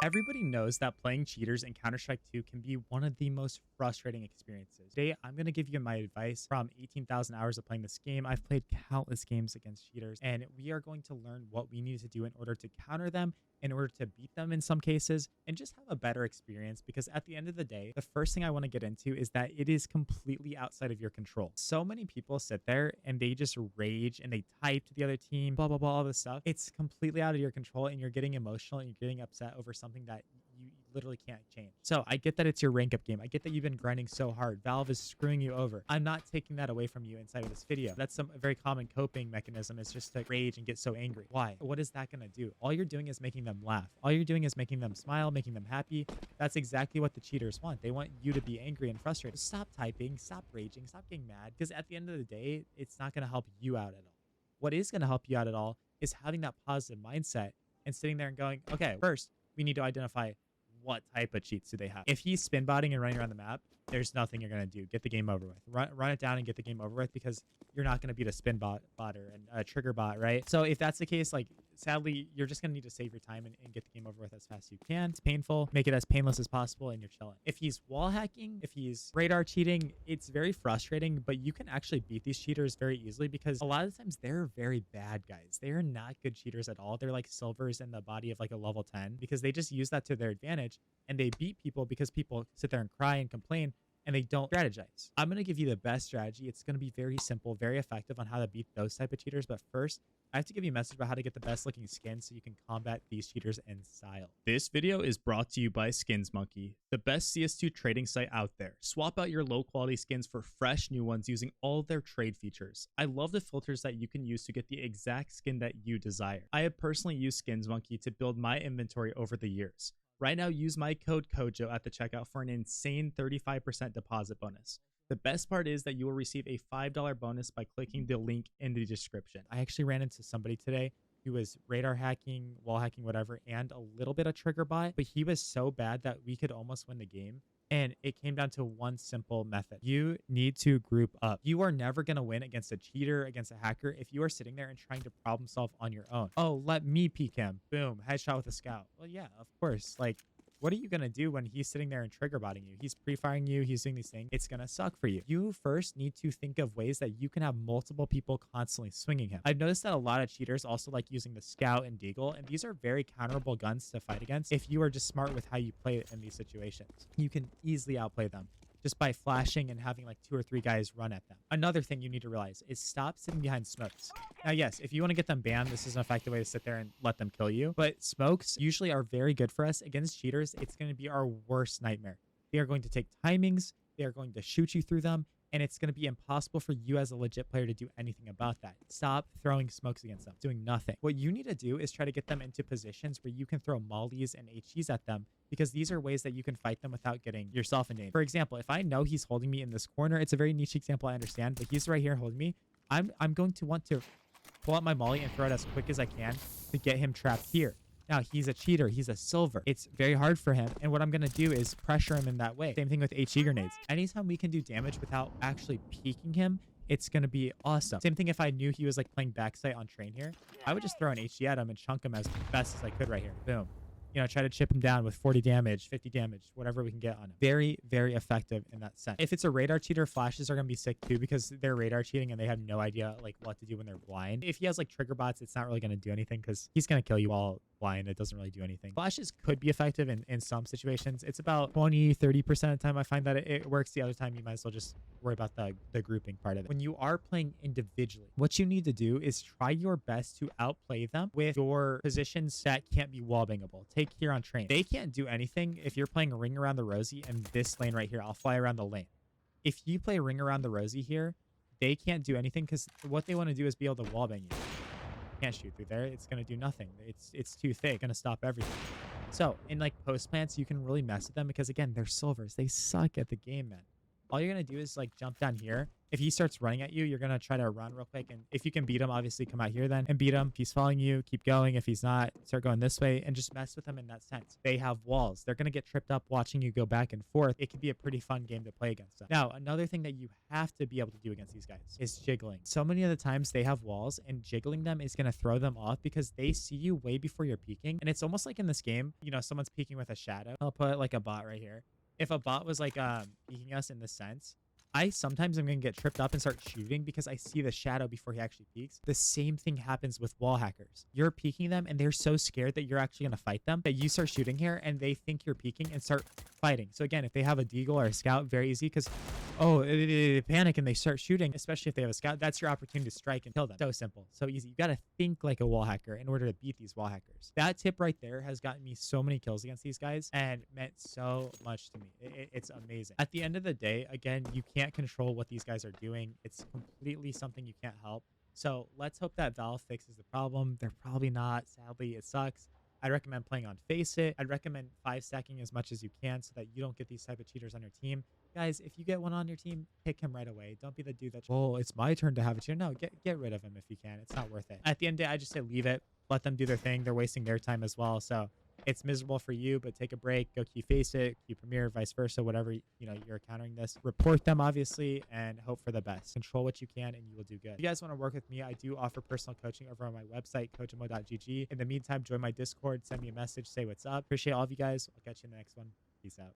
Everybody knows that playing cheaters in Counter-Strike 2 can be one of the most frustrating experiences. Today, I'm going to give you my advice from 18,000 hours of playing this game. I've played countless games against cheaters, and we are going to learn what we need to do in order to counter them, in order to beat them in some cases, and just have a better experience. Because at the end of the day, the first thing I want to get into is that it is completely outside of your control. So many people sit there and they just rage and they type to the other team, blah, blah, blah, all this stuff. It's completely out of your control, and you're getting emotional and you're getting upset over something that you literally can't change. So I get that it's your rank up game. I get that you've been grinding so hard. Valve is screwing you over. I'm not taking that away from you inside of this video. That's a very common coping mechanism, is just to rage and get so angry. Why? What is that going to do? All you're doing is making them laugh. All you're doing is making them smile, making them happy. That's exactly what the cheaters want. They want you to be angry and frustrated. Stop typing, stop raging, stop getting mad, because at the end of the day, it's not going to help you out at all. What is going to help you out at all is having that positive mindset and sitting there and going, okay, first, we need to identify what type of cheats do they have. If he's spin botting and running around the map, there's nothing you're going to do. Get the game over with. Run it down and get the game over with, because you're not going to beat a spin botter and a trigger bot, right? So if that's the case, like, sadly, you're just going to need to save your time and get the game over with as fast as you can. It's painful. Make it as painless as possible, and you're chilling. If he's wall hacking, if he's radar cheating, it's very frustrating, but you can actually beat these cheaters very easily, because a lot of the times they're very bad guys. They are not good cheaters at all. They're like silvers in the body of like a level 10, because they just use that to their advantage, and they beat people because people sit there and cry and complain and they don't strategize. I'm going to give you the best strategy. It's going to be very simple, very effective on how to beat those type of cheaters. But first, I have to give you a message about how to get the best looking skin so you can combat these cheaters in style. This video is brought to you by SkinsMonkey, the best CS2 trading site out there. Swap out your low quality skins for fresh new ones using all their trade features. I love the filters that you can use to get the exact skin that you desire. I have personally used SkinsMonkey to build my inventory over the years. Right now, use my code CoJo at the checkout for an insane 35% deposit bonus. The best part is that you will receive a $5 bonus by clicking the link in the description. I actually ran into somebody today who was radar hacking, wall hacking, whatever, and a little bit of trigger bot, but he was so bad that we could almost win the game. And it came down to one simple method. You need to group up. You are never going to win against a cheater, against a hacker, if you are sitting there and trying to problem solve on your own. Oh, let me peek him. Boom, headshot with a scout. Well, yeah, of course. Like, what are you going to do when he's sitting there and trigger botting you? He's pre-firing you. He's doing these things. It's going to suck for you. You first need to think of ways that you can have multiple people constantly swinging him. I've noticed that a lot of cheaters also like using the scout and deagle, and these are very counterable guns to fight against if you are just smart with how you play it in these situations. You can easily outplay them just by flashing and having like 2 or 3 guys run at them. Another thing you need to realize is stop sitting behind smokes. Now, yes, if you want to get them banned, this is an effective way to sit there and let them kill you. But smokes usually are very good for us. Against cheaters, it's going to be our worst nightmare. They are going to take timings. They are going to shoot you through them. And it's going to be impossible for you as a legit player to do anything about that. Stop throwing smokes against them, doing nothing. What you need to do is try to get them into positions where you can throw mollies and HEs at them, because these are ways that you can fight them without getting yourself in danger. For example, if I know he's holding me in this corner, it's a very niche example, I understand, but he's right here holding me. I'm going to want to pull out my molly and throw it as quick as I can to get him trapped here. Now, he's a cheater. He's a silver. It's very hard for him. And what I'm going to do is pressure him in that way. Same thing with HE grenades. Anytime we can do damage without actually peeking him, it's going to be awesome. Same thing if I knew he was like playing backside on train here. I would just throw an HE at him and chunk him as best as I could right here. Boom. You know, try to chip him down with 40 damage, 50 damage, whatever we can get on him. Very, very effective in that sense. If it's a radar cheater, flashes are going to be sick too, because they're radar cheating and they have no idea like what to do when they're blind. If he has like trigger bots, it's not really going to do anything because he's going to kill you while blind. It doesn't really do anything. Flashes could be effective in some situations. It's about 20-30% of the time I find that it works. The other time you might as well just worry about the grouping part of it. When you are playing individually, what you need to do is try your best to outplay them with your positions that can't be wall bangable. Take here on train. They can't do anything if you're playing a ring around the rosy and this lane right here. I'll fly around the lane. If you play ring around the rosy here, they can't do anything because what they want to do is be able to wall bang you. Can't shoot through there. It's going to do nothing. It's too thick. Going to stop everything. So in like post plants, you can really mess with them because again, they're silvers. They suck at the game, man. All you're going to do is like jump down here If he starts running at you, you're going to try to run real quick. And if you can beat him, obviously come out here then and beat him. If he's following you, keep going. If he's not, start going this way and just mess with him in that sense. They have walls. They're going to get tripped up watching you go back and forth. It can be a pretty fun game to play against them. Now, another thing that you have to be able to do against these guys is jiggling. So many of the times they have walls, and jiggling them is going to throw them off because they see you way before you're peeking. And it's almost like in this game, you know, someone's peeking with a shadow. I'll put like a bot right here. If a bot was like peeking us in this sense, I sometimes am going to get tripped up and start shooting because I see the shadow before he actually peeks. The same thing happens with wall hackers. You're peeking them and they're so scared that you're actually going to fight them that you start shooting here and they think you're peeking and start fighting. So again, if they have a deagle or a scout, very easy because, they panic and they start shooting, especially if they have a scout. That's your opportunity to strike and kill them. So simple, so easy. You got to think like a wall hacker in order to beat these wall hackers. That tip right there has gotten me so many kills against these guys and meant so much to me. It's amazing. At the end of the day, again, you can't control what these guys are doing. It's completely something you can't help. So let's hope that Valve fixes the problem. They're probably not. Sadly, it sucks. I'd recommend playing on Face It. I'd recommend 5 stacking as much as you can so that you don't get these type of cheaters on your team. Guys, if you get one on your team, pick him right away. Don't be the dude that, it's my turn to have a cheater. No, get rid of him if you can. It's not worth it. At the end of the day, I just say leave it. Let them do their thing. They're wasting their time as well. So it's miserable for you, but take a break. Go queue Face It, queue Premiere, vice versa, whatever, you're encountering this. Report them, obviously, and hope for the best. Control what you can, and you will do good. If you guys want to work with me, I do offer personal coaching over on my website, CoJoMo.gg. In the meantime, join my Discord, send me a message, say what's up. Appreciate all of you guys. I'll catch you in the next one. Peace out.